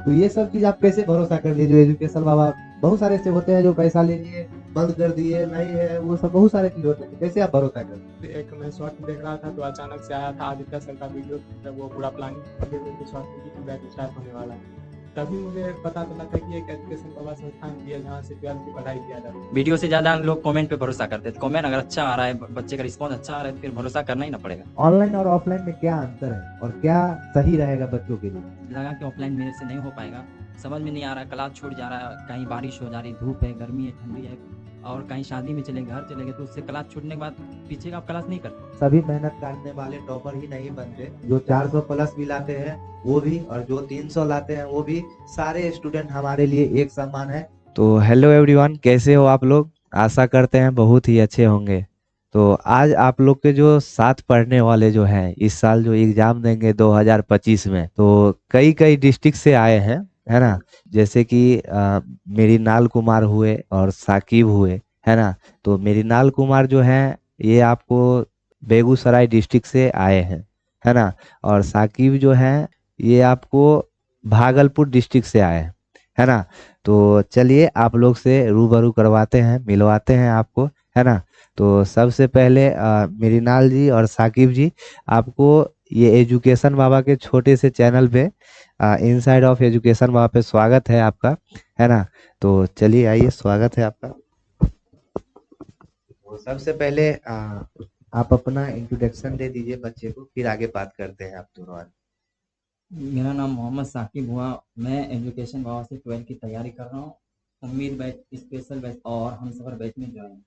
तो ये सब चीज आप कैसे भरोसा कर लिए जो एजुकेशन बाबा, बहुत सारे ऐसे होते हैं जो पैसा ले लिए बंद कर दिए, नहीं है वो सब, बहुत सारे चीज होते हैं, तो कैसे आप भरोसा कर लिए? एक मैं शॉर्ट देख रहा था तो अचानक से आया था आदित्य सर का वीडियो, जब वो पूरा प्लानिंग किए हुए थे शॉर्ट में कि बैच स्टार्ट होने वाला है। तभी मुझे पता चला था कि एक एजुकेशन बाबा संस्थान भी है जहाँ से 12th की पढ़ाई किया जाता है। वीडियो से ज़्यादा हम लोग कमेंट पे भरोसा करते थे। कमेंट अगर अच्छा आ रहा है, बच्चे का रिस्पॉन्स अच्छा आ रहा है, तो फिर भरोसा करना ही ना पड़ेगा। ऑनलाइन और ऑफलाइन में क्या अंतर है और क्या सही रहेगा बच्चों के लिए? लगा कि ऑफलाइन मेरे से नहीं हो पाएगा, समझ में नहीं आ रहा, क्लास छूट जा रहा है, कहीं बारिश हो जा रही, धूप है, गर्मी है, ठंडी है, और कहीं शादी में चले, घर चले गए, तो उससे क्लास छूटने के बाद पीछे का आप क्लास नहीं करते। सभी मेहनत करने वाले टॉपर ही नहीं बनते, जो 400 प्लस भी लाते हैं वो भी, और जो 300 लाते हैं वो भी, सारे स्टूडेंट हमारे लिए एक समान है। तो हेलो एवरीवन, कैसे हो आप लोग? आशा करते हैं बहुत ही अच्छे होंगे। तो आज आप लोग के जो साथ पढ़ने वाले जो हैं, इस साल जो एग्जाम देंगे 2025 में, तो कई कई डिस्ट्रिक्ट से आए हैं, है ना? जैसे कि मेरीनाल कुमार हुए और साकिब हुए, है ना? तो मेरीनाल कुमार जो हैं ये आपको बेगूसराय डिस्ट्रिक्ट से आए हैं, है ना? और साकिब जो हैं ये आपको भागलपुर डिस्ट्रिक्ट से आए हैं, है ना? तो चलिए आप लोग से रूबरू करवाते हैं, मिलवाते हैं आपको, है ना? तो सबसे पहले मेरीनाल जी और साकिब जी, आपको ये एजुकेशन बाबा के छोटे से चैनल पे, इनसाइड ऑफ एजुकेशन बाबा पे स्वागत है आपका, है ना? तो चलिए आइए, स्वागत है आपका। तो सबसे पहले आप अपना इंट्रोडक्शन दे दीजिए बच्चे को, फिर आगे बात करते हैं आप दोनों आज। मेरा नाम मोहम्मद साकिब हुआ। मैं एजुकेशन बाबा से 12 की तैयारी कर रहा हूँ। उम्मीद बैच, स्पेशल बैच और हमसफ़र बैच में ज्वाइन,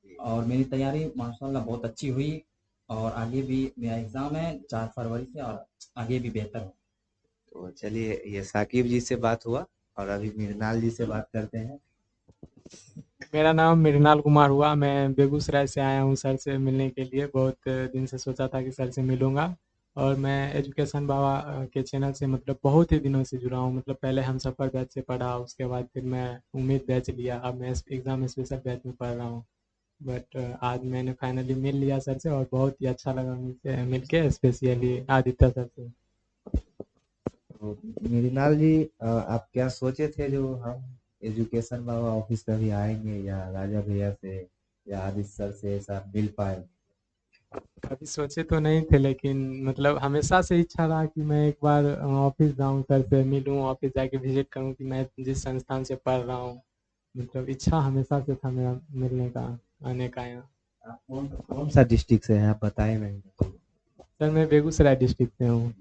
और मेरी तैयारी माशाल्लाह बहुत अच्छी हुई, और आगे भी मेरा एग्ज़ाम है 4 फरवरी से, और आगे भी बेहतर हो। तो चलिए, ये साकिब जी से बात हुआ, और अभी मृणाल जी से बात करते हैं। मेरा नाम मृणाल कुमार हुआ, मैं बेगूसराय से आया हूँ सर से मिलने के लिए। बहुत दिन से सोचा था कि सर से मिलूँगा, और मैं एजुकेशन बाबा के चैनल से मतलब बहुत ही दिनों से जुड़ा हूँ। मतलब पहले हमसफ़र बैच से पढ़ा, उसके बाद फिर मैं उम्मीद बैच लिया, अब मैं एग्ज़ाम स्पेशल बैच में पढ़ रहा हूँ। बट आज मैंने फाइनली मिल लिया सर से, और बहुत ही अच्छा लगा मिलके मिलके स्पेशली आदित्य सर से। तो मृणाल जी, आप क्या सोचे थे जो हम एजुकेशन बाबा ऑफिस कभी आएंगे, या राजा भैया से या आदित्य सर से ऐसा मिल पाए? कभी सोचे तो नहीं थे, लेकिन मतलब हमेशा से इच्छा रहा कि मैं एक बार ऑफिस जाऊं, सर से मिलूं, ऑफिस जाके विजिट करूं कि मैं जिस संस्थान से पढ़ रहा हूं। मतलब इच्छा हमेशा से था मेरा मिलने का, आने का यहाँ। आप कौन कौन सा डिस्ट्रिक्ट से हैं, आप बताए नहीं तो। सर मैं बेगूसराय डिस्ट्रिक्ट से हूँ।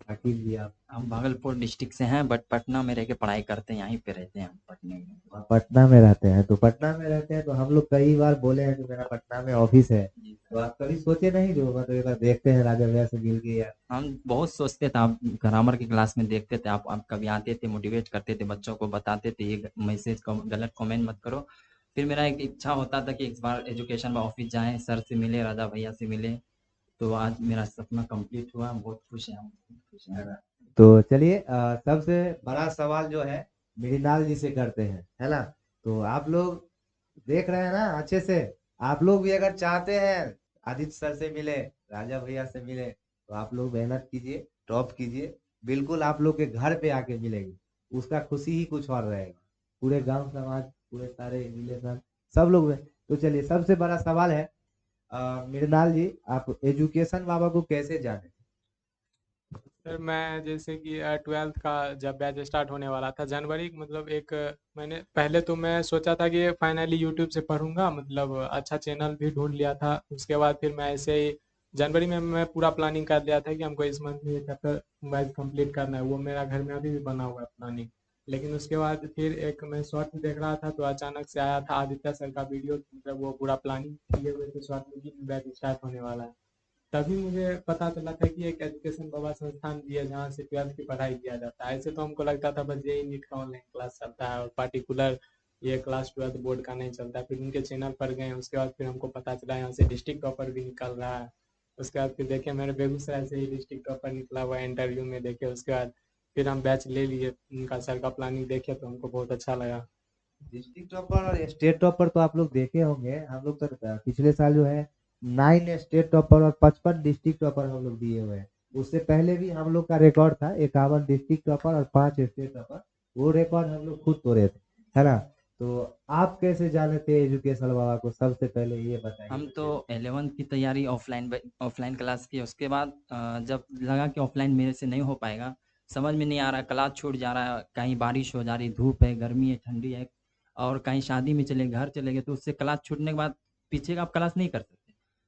साकिब जी, आप? हम भागलपुर डिस्ट्रिक्ट से हैं, बट पटना में रह के पढ़ाई करते हैं, यहीं पे रहते हैं हम पटने में। आप पटना में रहते हैं, तो पटना में रहते हैं तो हम लोग कई बार बोले हैं कि मेरा पटना में ऑफिस है, जी तो सर। आप कभी सोचे नहीं जो मतलब एक बार देखते हैं राजा भैया से मिल के, या? हम बहुत सोचते थे, आप ग्रामर की क्लास में देखते थे, आप कभी आते थे, मोटिवेट करते थे, बच्चों को बताते थे ये मैसेज को गलत कमेंट मत करो। फिर मेरा एक इच्छा होता था कि इस बार एजुकेशन में ऑफिस जाएं, सर से मिले, राजा भैया से मिले। तो आज मेरा सपना कंप्लीट हुआ, हम बहुत खुश हैं, हम बहुत खुश है हैं। ना? तो चलिए, सबसे बड़ा सवाल जो है मृणाल जी से करते हैं, है ना? तो आप लोग देख रहे हैं ना अच्छे से, आप लोग भी अगर चाहते हैं आदित्य सर से मिले, राजा भैया से मिले, तो आप लोग मेहनत कीजिए, टॉप कीजिए, बिल्कुल आप लोग के घर पे आके मिलेंगे, उसका खुशी ही कुछ और रहेगा। पूरे गांव समाज, पूरे सारे रिलेशन, सब लोग में। तो चलिए, सबसे बड़ा सवाल है, मृणाल जी, आप एजुकेशन बाबा को कैसे जाने? सर मैं जैसे कि 12th का जब बैच स्टार्ट होने वाला था जनवरी, मतलब एक मैंने पहले तो मैं सोचा था कि फाइनली यूट्यूब से पढ़ूंगा, मतलब अच्छा चैनल भी ढूंढ लिया था। उसके बाद फिर मैं ऐसे ही जनवरी में मैं पूरा प्लानिंग कर लिया था कि हमको इस मंथ में ये चैप्टर वाइज कंप्लीट करना है। वो मेरा घर में अभी भी बना हुआ है प्लानिंग। लेकिन उसके बाद फिर एक मैं शॉर्ट में देख रहा था तो अचानक से आया था आदित्य सर का वीडियो, मतलब वो पूरा प्लानिंग किए हुए थे शॉर्ट में कि बैच स्टार्ट होने वाला है। तभी मुझे पता चला था कि एक एजुकेशन बाबा संस्थान भी है जहाँ से 12th की पढ़ाई किया जाता है। ऐसे तो हमको लगता था बस जेई नीट का ऑनलाइन क्लास चलता है और पर्टिकुलर ये क्लास 12th बोर्ड का नहीं चलता। फिर उनके चैनल पर गए, उसके बाद फिर हमको पता चला यहाँ से डिस्ट्रिक्ट टॉपर भी निकल रहा है। उसके बाद फिर देखे मेरे बेगूसराय से ही डिस्ट्रिक्ट टॉपर निकला हुआ है इंटरव्यू में, देखे। उसके बाद फिर हम बैच ले लिए, उनका सर का प्लानिंग देखे तो हमको बहुत अच्छा लगा। डिस्ट्रिक्ट टॉपर और स्टेट टॉपर तो आप लोग देखे होंगे, हम लोग तो पिछले साल जो है 9 स्टेट टॉपर और 55 डिस्ट्रिक्ट टॉपर हम लोग दिए हुए हैं। उससे पहले भी हम लोग का रिकॉर्ड था 51 डिस्ट्रिक्ट टॉपर और 5 स्टेट टॉपर। वो रिकॉर्ड हम लोग खुद तोड़े थे, है ना। तो आप कैसे जाने थे एजुकेशन बाबा को, सबसे पहले ये बताइए हम तो बच्चे को। 11th की तैयारी ऑफलाइन क्लास की। उसके बाद जब लगा कि ऑफलाइन मेरे से नहीं हो पाएगा, समझ में नहीं आ रहा, क्लास छूट जा रहा है, कहीं बारिश हो जा रही, धूप है, गर्मी है, ठंडी है, और कहीं शादी में घर चले गए, तो उससे क्लास छूटने के बाद पीछे का आप क्लास नहीं कर सकते।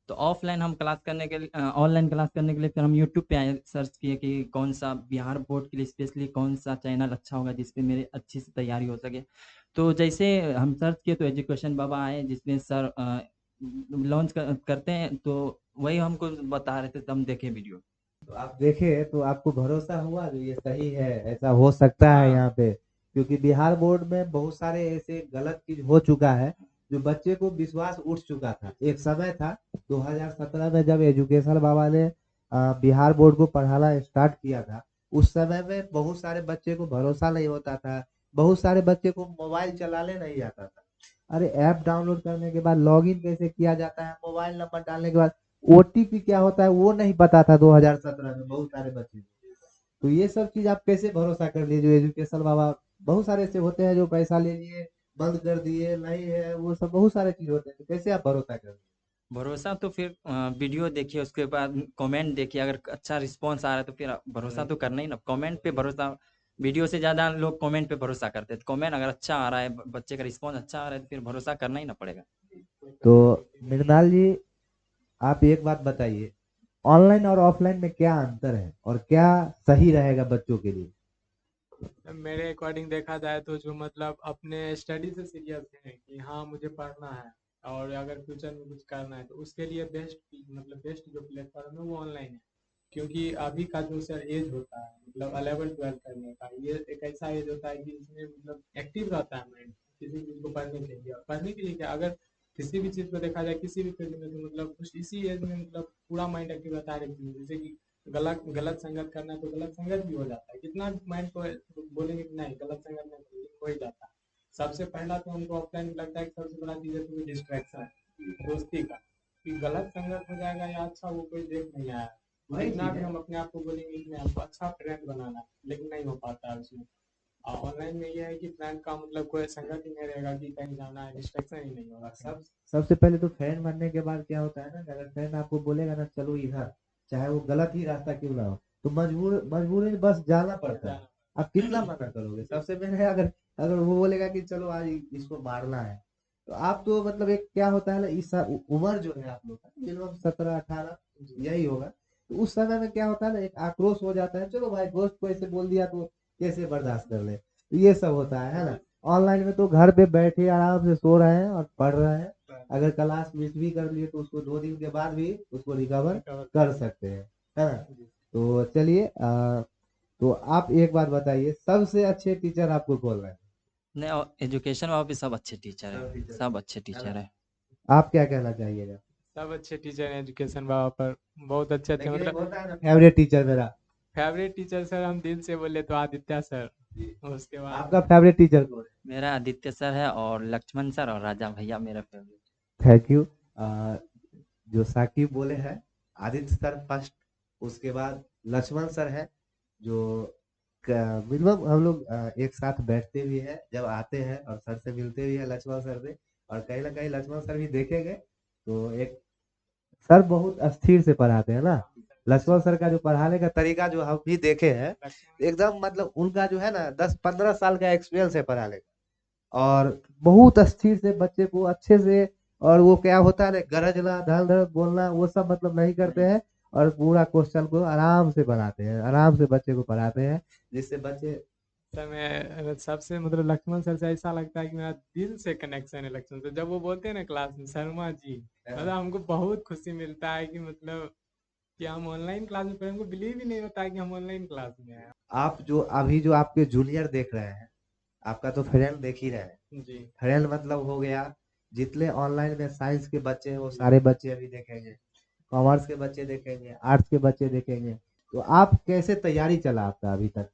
तो ऑफलाइन हम क्लास करने के लिए ऑनलाइन क्लास करने के लिए फिर हम यूट्यूब पे आए, सर्च किए कि कौन सा बिहार बोर्ड के लिए स्पेशली कौन सा चैनल अच्छा होगा जिसपे मेरे अच्छी से तैयारी हो सके। तो जैसे हम सर्च किए तो एजुकेशन बाबा आए, जिसमें सर लॉन्च करते हैं, तो वही हमको बता रहे थे, तो हम देखे वीडियो। तो आप देखे तो आपको भरोसा हुआ जो ये सही है, ऐसा हो सकता है हाँ यहाँ पे। क्योंकि बिहार बोर्ड में बहुत सारे ऐसे गलत चीज हो चुका है जो बच्चे को विश्वास उठ चुका था। एक समय था 2017 में जब एजुकेशन बाबा ने बिहार बोर्ड को पढ़ाना स्टार्ट किया था। उस समय में बहुत सारे बच्चे को भरोसा नहीं होता था, बहुत सारे बच्चे को मोबाइल चलाने नहीं आता था। अरे ऐप डाउनलोड करने के बाद लॉगिन कैसे किया जाता है, मोबाइल नंबर डालने के बाद ओटीपी क्या होता है वो नहीं पता था 2017 में बहुत सारे बच्चे को। तो ये सब चीज आप कैसे भरोसा कर लिए, जो एजुकेशन बाबा बहुत सारे ऐसे होते हैं जो पैसा ले लिए बंद कर दिए, नहीं है वो सब बहुत सारे चीज होते हैं, तो कैसे आप भरोसा कर लिए। भरोसा तो फिर वीडियो देखिए, उसके बाद कमेंट देखिए, अगर अच्छा रिस्पांस आ रहा है तो फिर भरोसा तो करना ही ना। कमेंट पे भरोसा, वीडियो से ज़्यादा लोग कमेंट पे भरोसा करते हैं। तो कमेंट अगर अच्छा आ रहा है, बच्चे का रिस्पांस अच्छा आ रहा है, तो फिर भरोसा करना ही ना पड़ेगा। तो मृणाल जी, आप एक बात बताइए, ऑनलाइन और ऑफलाइन में क्या अंतर है और क्या सही रहेगा बच्चों के लिए। मेरे अकॉर्डिंग देखा जाए तो जो मतलब अपने स्टडी से सीरियस हैं कि हाँ मुझे पढ़ना है और अगर फ्यूचर में कुछ करना है तो उसके लिए बेस्ट जो प्लेटफॉर्म है वो ऑनलाइन है। क्योंकि अभी का जो सर एज होता है मतलब 11 12 करने का, ये एक ऐसा एज होता है कि इसमें मतलब एक्टिव रहता है माइंड किसी चीज़ को पढ़ने के लिए। और पढ़ने के लिए क्या, अगर किसी भी चीज़ को देखा जाए किसी भी फील्ड में, तो मतलब कुछ इसी एज में मतलब पूरा माइंड एक्टिव रहता है। जैसे कि गलत गलत संगत करना है तो गलत संगत भी हो जाता है, कितना माइंड को बोलेंगे कि नहीं गलत संगत में तो हो ही जाता है। सबसे पहला तो हमको ऑफलाइन लगता है कि सबसे बड़ा चीज़ है तो डिस्ट्रैक्शन दोस्ती का, कि गलत संगत हो जाएगा या अच्छा वो कोई देख नहीं आया। वही जितना चीज भी है। हम अपने आप को बोलेंगे कि नहीं हमको अच्छा फ्रेंड बनाना है, लेकिन नहीं हो पाता है उसमें। ऑनलाइन में ये है कि फ्रेंड का मतलब कोई संगत ही नहीं रहेगा कि कहीं जाना है, डिस्ट्रैक्शन ही नहीं होगा कहीं। सबसे पहले तो फ्रेंड बनने के बाद क्या होता है ना कि अगर फ्रेंड आपको बोलेगा ना चलो इधर, चाहे वो गलत ही रास्ता क्यों ना हो, तो मजबूरी में बस जाना पड़ता है। जाना आप कितना मना करोगे। सबसे पहले अगर अगर वो बोलेगा कि चलो आज इसको मारना है, तो आप तो मतलब एक क्या होता है ना, इस उम्र जो है आप लोग का मिनिमम 17 18 जी यही होगा। तो उस समय में क्या होता है ना, एक आक्रोश हो जाता है, चलो भाई दोस्त को ऐसे बोल दिया तो कैसे बर्दाश्त कर ले, तो ये सब होता है ना। ऑनलाइन में तो घर पे बैठे आराम से सो रहे हैं और पढ़ रहे हैं। अगर क्लास मिस भी कर लिए तो उसको 2 दिन के बाद भी उसको रिकवर रिकवर कर सकते हैं, है ना। जी। तो चलिए तो आप एक बात बताइए, सबसे अच्छे टीचर आपको कौन लगे। नहीं, और एजुकेशन वहाँ पे सब अच्छे टीचर सब हैं, टीचर सब अच्छे है टीचर ना। हैं। आप क्या कहना चाहिएगा। सब अच्छे टीचर हैं एजुकेशन बाबा पर, बहुत अच्छे अच्छे लेकिन एक मतलब। होता है ना फेवरेट टीचर मेरा। फेवरेट टीचर सर हम दिल से बोले तो आदित्य सर। जी। उसके बाद आपका फेवरेट टीचर कौन मेरा आदित्य सर है, और लक्ष्मण सर और राजा भैया मेरा फेवरेट। है। Thank you. जो साकिब बोले हैं, आदित्य सर फर्स्ट, उसके बाद लक्ष्मण सर है, जो मिनिमम हम लोग एक साथ बैठते भी हैं जब आते हैं और सर से मिलते भी हैं लक्ष्मण सर से। और कहीं ना कहीं लक्ष्मण सर भी देखे गए तो एक सर बहुत अस्थिर से पढ़ाते हैं ना। लक्ष्मण सर का जो पढ़ाने का तरीका जो हम भी देखे हैं, लक्ष्मण एकदम मतलब उनका जो है ना 10 15 साल का एक्सपीरियंस है पढ़ाने का। और बहुत अस्थिर से बच्चे को अच्छे से, और वो क्या होता है ना गरजना धड़ धड़ बोलना वो सब मतलब नहीं करते हैं। और पूरा क्वेश्चन को आराम से बनाते हैं, आराम से बच्चे को पढ़ाते हैं, जिससे बच्चे। सर मैं सबसे मतलब लक्ष्मण सर से ऐसा लगता है कि मेरा दिल से कनेक्शन है लक्ष्मण सर। जब वो बोलते हैं ना क्लास में शर्मा जी, मतलब हमको बहुत खुशी मिलता है कि मतलब कि हम ऑनलाइन क्लास में पढ़े, हमको बिलीव ही नहीं होता है कि हम ऑनलाइन क्लास में हैं। आप जो अभी जो आपके जूनियर देख रहे हैं, आपका तो फ्रेंड देख ही रहे हैं। जी फ्रेंड मतलब हो गया, जितने ऑनलाइन में साइंस के बच्चे हैं वो सारे बच्चे अभी देखेंगे, कॉमर्स के बच्चे देखेंगे, आर्ट्स के बच्चे देखेंगे। तो आप कैसे तैयारी चला आपका अभी तक।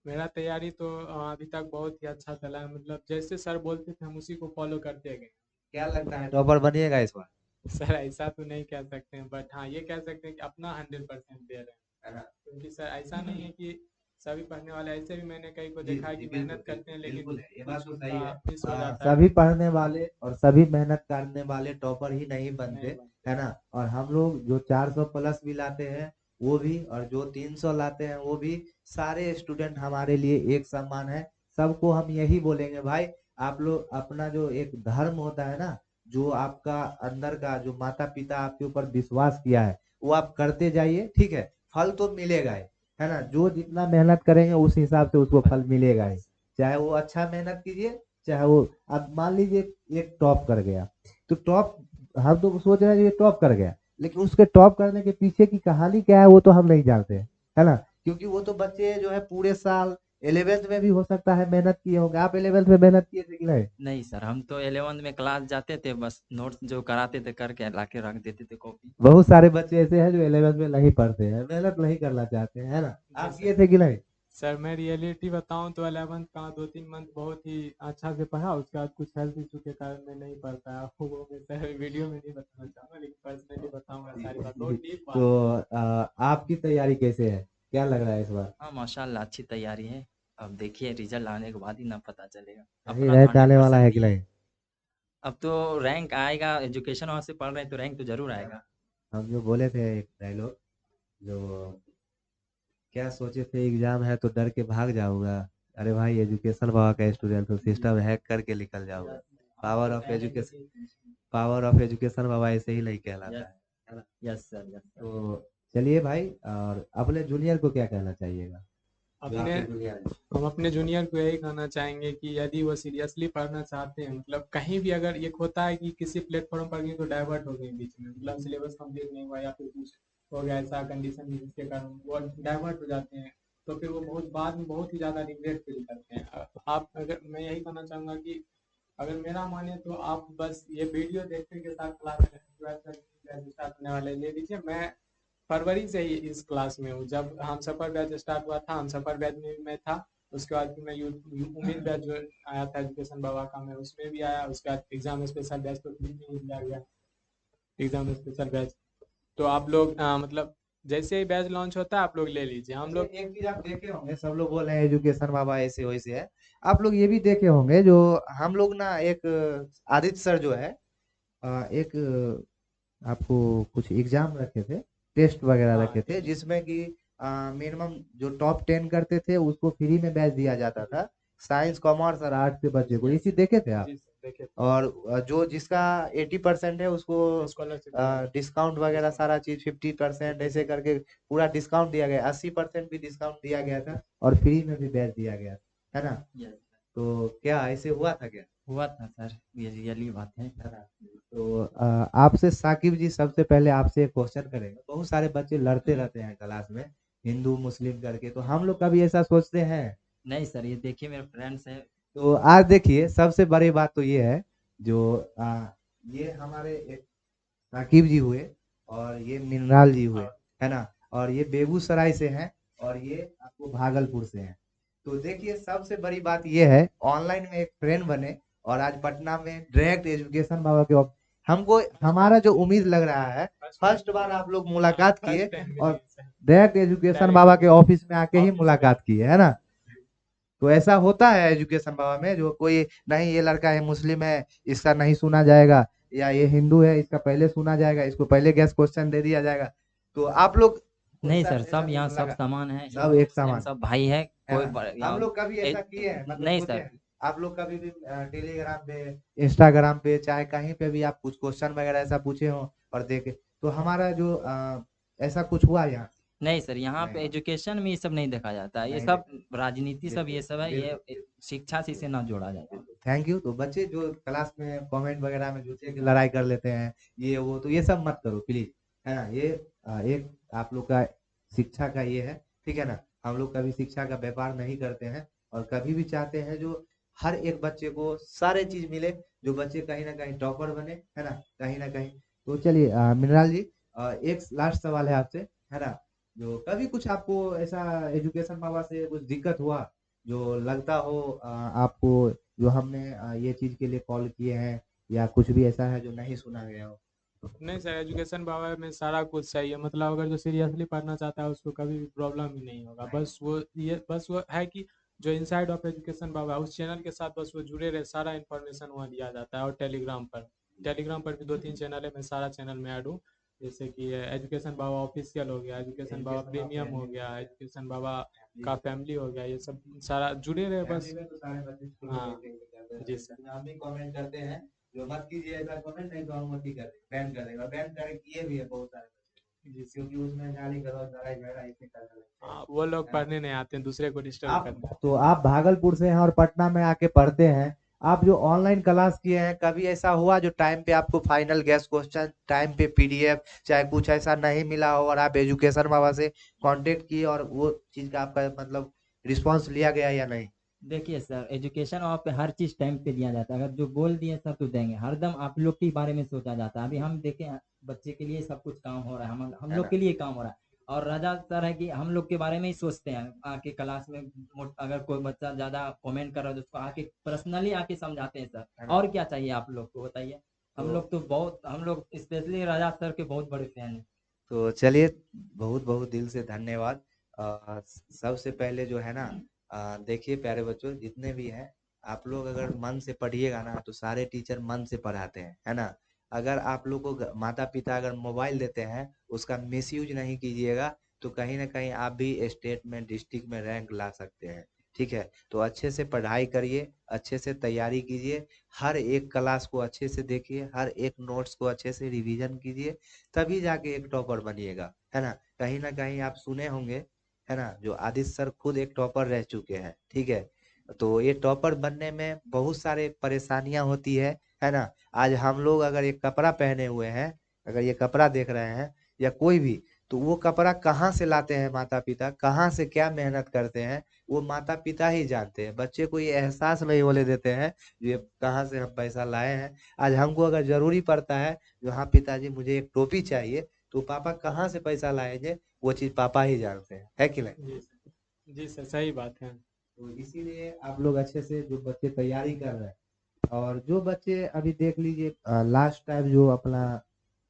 मेरा तैयारी तो अभी तक बहुत ही अच्छा चला है। मतलब जैसे सर बोलते थे हम उसी को फॉलो करते गए। क्या लगता है टॉपर बनिएगा इस बार। सर ऐसा तो नहीं कह सकते हैं, बट हाँ ये कह सकते हैं कि अपना 100% दे रहे हैं। है ना। क्योंकि सर ऐसा नहीं है कि सभी पढ़ने वाले, ऐसे भी मैंने कई को जी देखा है जी कि बिल्कुल मेहनत करते हैं लेकिन बिल्कुल है, ये बात कुछ तो सही उनका है। मिस हो जाता है। सभी पढ़ने वाले और सभी मेहनत करने वाले टॉपर ही नहीं नहीं बनते, बनते। है ना। और हम लोग जो 400 प्लस भी लाते हैं वो भी, और जो 300 लाते हैं वो भी, सारे स्टूडेंट हमारे लिए एक समान है। सबको हम यही बोलेंगे भाई, आप लोग अपना जो एक धर्म होता है ना, जो आपका अंदर का जो माता पिता आपके ऊपर विश्वास किया है वो आप करते जाइए, ठीक है। फल तो मिलेगा ही, है ना। जो जितना मेहनत करेंगे उस हिसाब से उसको फल मिलेगा ही। चाहे वो अच्छा मेहनत कीजिए, चाहे वो, अब मान लीजिए एक टॉप कर गया, तो टॉप, हम तो सोच रहे हैं कि ये टॉप कर गया, लेकिन उसके टॉप करने के पीछे की कहानी क्या है वो तो हम नहीं जानते, है ना। क्योंकि वो तो बच्चे जो है पूरे साल 11th में भी हो सकता है मेहनत किए होंगे। आप 11th में मेहनत किए थे कि नहीं? नहीं सर, हम तो 11th में क्लास जाते थे, बस नोट्स जो कराते थे करके लाके रख देते थे कॉपी। बहुत सारे बच्चे ऐसे हैं जो 11th में नहीं पढ़ते हैं, मेहनत नहीं करना चाहते हैं, है ना। जी आप सर। किए थे कि नहीं? सर मैं रियलिटी बताऊं तो 11th का 2-3 मंथ बहुत ही अच्छा से पढ़ा, उसके बाद कुछ हेल्थ इशू के कारण मैं नहीं पढ़ पाया। वो मैं सर वीडियो में नहीं बताना चाहूँगा, लेकिन पर्सनली बताऊंगा सारी बात, बहुत डीप बात तो है। आपकी तैयारी कैसे है, क्या लग रहा है इस बार? हाँ माशाल्लाह, अच्छी तैयारी है। अब देखिए रिजल्ट आने के बाद ही ना पता चलेगा। कहीं अपना तो रैंक आने वाला 100% है कि दिए नहीं? हैं। अब तो रैंक आएगा, एजुकेशन वहाँ से पढ़ रहे हैं तो रैंक तो जरूर आएगा। हम जो बोले थे एक डायलॉग, जो क्या सोचे थे एग्जाम है तो डर के भाग जाऊंगा, अरे भाई एजुकेशन बाबा का स्टूडेंट हूँ, सिस्टम हैक करके निकल जाऊंगा। Power of education, power of education बाबा ऐसे ही नहीं कहलाता है ना। Yes sir, yes sir. तो चलिए भाई, और अपने जूनियर को क्या कहना चाहिएगा, जो अपने आपके जूनियर है? हम अपने जूनियर को यही कहना चाहेंगे कि यदि वो सीरियसली पढ़ना चाहते हैं, मतलब कहीं भी अगर ये होता है कि किसी प्लेटफॉर्म पर गए तो डाइवर्ट हो गए बीच में, मतलब सिलेबस कंप्लीट नहीं हुआ या फिर कुछ हो गया ऐसा कंडीशन जिसके कारण वो डाइवर्ट हो जाते हैं, तो फिर वो बहुत बाद में बहुत ही ज़्यादा रिग्रेट फील करते हैं। आप, अगर मैं यही कहना चाहूँगा कि अगर मेरा माने तो आप बस ये वीडियो देखने के साथ क्लास स्टार्ट होने वाले ले लीजिए। मैं फरवरी से ही इस क्लास में हूँ। जब हम सफर बैच स्टार्ट हुआ था, हम सफर बैच में भी मैं था। उसके बाद फिर मैं उम्मीद बैच जो आया था एजुकेशन बाबा का, मैं उसमें भी आया। उसके बाद एग्जाम स्पेशल बैच तो फ्री में ही दिया गया, एग्जाम स्पेशल बैच। तो आप लोग मतलब जैसे ही बैच लॉन्च होता है आप लोग ले लीजिए। हम लोग एक चीज आप देखे होंगे, सब लोग बोल रहे हैं एजुकेशन बाबा ऐसे वैसे है, आप लोग ये भी देखे होंगे जो हम लोग ना, एक आदित्य सर जो है, एक आपको कुछ एग्जाम रखे थे, टेस्ट वगैरह हाँ रखे थे, जिसमें कि मिनिमम जो टॉप 10 करते थे उसको फ्री में बैच दिया जाता था, साइंस कॉमर्स और आर्ट्स के बच्चे को। ये यस चीज देखे थे आप? जी सर, देखे और जो जिसका 80% है उसको स्कॉलरशिप दिया गया। डिस्काउंट वगैरह डिस्काउंट सारा चीज 50% ऐसे करके पूरा डिस्काउंट दिया गया, 80% भी डिस्काउंट दिया गया था, और फ्री में भी बैच दिया गया, है ना। यस तो क्या ऐसे हुआ था क्या? हुआ था सर, ये रियली बात है। है ना। तो आपसे साकिब जी, सबसे पहले आपसे एक क्वेश्चन करेंगे। बहुत सारे बच्चे लड़ते रहते हैं क्लास में, हिंदू मुस्लिम करके, तो हम लोग कभी ऐसा सोचते हैं? नहीं सर, ये देखिए मेरे फ्रेंड्स है। तो आज देखिए सबसे बड़ी बात तो ये है, जो ये हमारे एक साकिब जी हुए, और ये मिनराल जी हुए, है ना, और ये बेगूसराय से हैं, और ये आपको भागलपुर से हैं। तो देखिए सबसे बड़ी बात ये है, ऑनलाइन में एक फ्रेंड बने, और आज पटना में डायरेक्ट एजुकेशन बाबा के हमको, हमारा जो उम्मीद लग रहा है, फर्स्ट बार आप लोग मुलाकात किए, फर्स्ट टाइम और मिले सर। डायरेक्ट एजुकेशन बाबा के डायरेक्ट ऑफिस में आके ही ऑफिस पे। मुलाकात किए, है ना। तो ऐसा होता है एजुकेशन बाबा में, जो कोई नहीं, ये लड़का है मुस्लिम है इसका नहीं सुना जाएगा, या ये हिंदू है इसका पहले सुना जाएगा, इसको पहले गैस क्वेश्चन दे दिया जाएगा। तो आप लोग कोई नहीं सा सर, ऐसा सब कुछ यहाँ सब लगा? समान है, सब हिंदू एक मुस्लिम समान, सब भाई है। है कोई ना। हम यहाँ लोग कभी ऐसा किए हैं, मतलब नहीं सोचे सर। हैं? आप लोग कभी भी टेलीग्राम पे, इंस्टाग्राम पे, चाहे कहीं पे भी आप कुछ क्वेश्चन वगैरह ऐसा पूछे हो और देखे, तो हमारा जो ऐसा कुछ हुआ यहाँ? नहीं सर, यहाँ पे नहीं, एजुकेशन में ये सब नहीं देखा जाता है, ये नहीं सब देखा। राजनीति सब बिल्कुल ये सब है, बिल्कुल ये शिक्षा से इसे ना जोड़ा जाए। Thank you. तो बच्चे जो क्लास में कमेंट वगैरह में जूते की लड़ाई कर लेते हैं, ये वो, तो ये सब मत करो प्लीज, है ना। ये एक आप लोग का शिक्षा का ये है, ठीक है ना। हम लोग कभी शिक्षा का व्यापार नहीं करते हैं, और कभी भी चाहते हैं जो हर एक बच्चे को सारे चीज मिले, जो बच्चे कहीं ना कहीं टॉपर बने, है ना, कहीं ना कहीं। तो चलिए मिनराल जी, एक लास्ट सवाल है आपसे, है ना। जो कभी कुछ आपको ऐसा एजुकेशन बाबा से कुछ दिक्कत हुआ, जो लगता हो आपको, जो हमने ये चीज के लिए कॉल किए हैं, या कुछ भी ऐसा है जो नहीं सुना गया हो? नहीं सर, एजुकेशन बाबा में सारा कुछ सही है, मतलब अगर जो सीरियसली पढ़ना चाहता है उसको कभी भी प्रॉब्लम ही नहीं होगा। बस वो है कि जो इनसाइड ऑफ एजुकेशन बाबा है उस चैनल के साथ बस वो जुड़े रहे, सारा इन्फॉर्मेशन वहाँ दिया जाता है। और टेलीग्राम पर भी 2-3 चैनल है, मैं सारा चैनल में ऐड हूँ। जैसे कि एजुकेशन बाबा ऑफिशियल हो गया, एजुकेशन बाबा एजुकेशन बाबा प्रीमियम हो फैमिली गया, एजुकेशन बाबा फैमिली का फैमिली हो गया, ये सब सारा जुड़े रहे फैमिली बस। में तो सारे बच्चे स्कूल में हाँ देख देख के करते जी रहते हैं, सर। लेकिन हम भी कमेंट करते हैं जो मत कीजिए ऐसा कमेंट, नहीं तो हम मत ही कर देंगे, बैन कर देंगे। और बैन कर किए भी है बहुत सारे बच्चे, जी सर। क्योंकि उसमें गाली गलौज लड़ाई झगड़ा इसे करने लगते हैं, हाँ, वो लोग है ना। पढ़ने नहीं आते हैं, दूसरे को डिस्टर्ब करने आते तो हैं। आप भागलपुर से हैं और पटना में आके पढ़ते हैं। आप जो ऑनलाइन क्लास किए हैं, कभी ऐसा हुआ जो टाइम पे आपको फाइनल गैस क्वेश्चन, टाइम पे पीडीएफ, चाहे कुछ ऐसा नहीं मिला हो और आप एजुकेशन बाबा से कांटेक्ट किए और वो चीज का आपका मतलब रिस्पांस लिया गया या नहीं? देखिए सर, एजुकेशन वहाँ पे हर चीज़ टाइम पे दिया जाता है। अगर जो बोल दिए सर तो देंगे, हरदम आप लोग के बारे में सोचा जाता है। अभी हम देखें, बच्चे के लिए सब कुछ काम हो रहा है, हम है लोग ना। के लिए काम हो रहा है। और राजा सर है कि हम लोग के बारे में ही सोचते हैं आके क्लास में। अगर कोई बच्चा ज़्यादा कमेंट कर रहा है तो उसको आके पर्सनली आके समझाते हैं सर। है ना। और क्या चाहिए आप लोग को बताइए। तो हम लोग स्पेशली राजा सर के बहुत बड़े फैन हैं। तो चलिए, बहुत बहुत दिल से धन्यवाद। सबसे पहले जो है ना, देखिए प्यारे बच्चों जितने भी हैं, आप लोग अगर मन से पढ़िएगा ना तो सारे टीचर मन से पढ़ाते हैं, है ना। अगर आप लोग को माता पिता अगर मोबाइल देते हैं, उसका मिसयूज नहीं कीजिएगा, तो कहीं ना कहीं आप भी स्टेट में डिस्ट्रिक्ट में रैंक ला सकते हैं। ठीक है, तो अच्छे से पढ़ाई करिए, अच्छे से तैयारी कीजिए, हर एक क्लास को अच्छे से देखिए, हर एक नोट्स को अच्छे से रिवीजन कीजिए, तभी जाके एक टॉपर बनिएगा, है ना। कहीं ना कहीं आप सुने होंगे, है ना, जो आदित्य सर खुद एक टॉपर रह चुके हैं, ठीक है। तो ये टॉपर बनने में बहुत सारे परेशानियां होती है ना। आज हम लोग अगर एक कपड़ा पहने हुए हैं, अगर ये कपड़ा देख रहे हैं या कोई भी, तो वो कपड़ा कहाँ से लाते हैं माता पिता, कहाँ से क्या मेहनत करते हैं, वो माता पिता ही जानते हैं। बच्चे को ये एहसास नहीं होने देते हैं ये कहाँ से हम पैसा लाए हैं। आज हमको अगर जरूरी पड़ता है जो हाँ पिताजी मुझे एक टोपी चाहिए, तो पापा कहाँ से पैसा लाएंगे, वो चीज पापा ही जानते हैं, है कि नहीं। जी सर। जी सर, सही बात है। तो इसीलिए आप लोग अच्छे से, जो बच्चे तैयारी कर रहे हैं और जो बच्चे अभी देख लीजिए, लास्ट टाइम जो अपना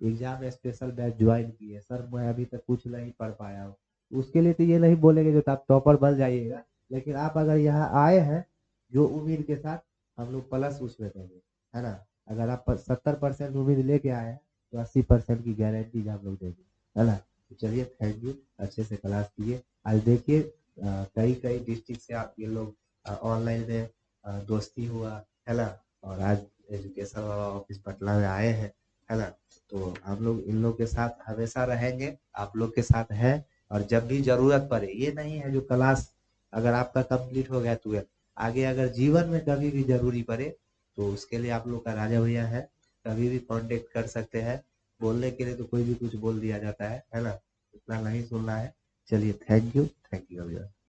एग्जाम स्पेशल बैच ज्वाइन किए, सर मैं अभी तक कुछ नहीं पढ़ पाया हूँ, उसके लिए तो ये नहीं बोलेंगे जो आप टॉपर बन जाइएगा, लेकिन आप अगर यहाँ आए हैं जो उम्मीद के साथ, हम लोग प्लस उसमें देंगे, है ना। अगर आप 70% उम्मीद लेके आए हैं तो 80% की गारंटी हम लोग देंगे, है ना। तो चलिए, थैंक यू, अच्छे से क्लास कीजिए। आज देखिए कई कई डिस्ट्रिक्ट से आप ये लोग ऑनलाइन में दोस्ती हुआ, है ना। और आज एजुकेशन वाला ऑफिस पटना में आए हैं, है ना। तो हम लोग इन लोग के साथ हमेशा रहेंगे, आप लोग के साथ हैं। और जब भी जरूरत पड़े, ये नहीं है जो क्लास अगर आपका कंप्लीट हो गया 12, आगे अगर जीवन में कभी भी जरूरी पड़े, तो उसके लिए आप लोग का राजा भैया है, कभी भी कांटेक्ट कर सकते हैं। बोलने के लिए तो कोई भी कुछ बोल दिया जाता है ना। इतना नहीं सुनना है। चलिए, थैंक यू भैया।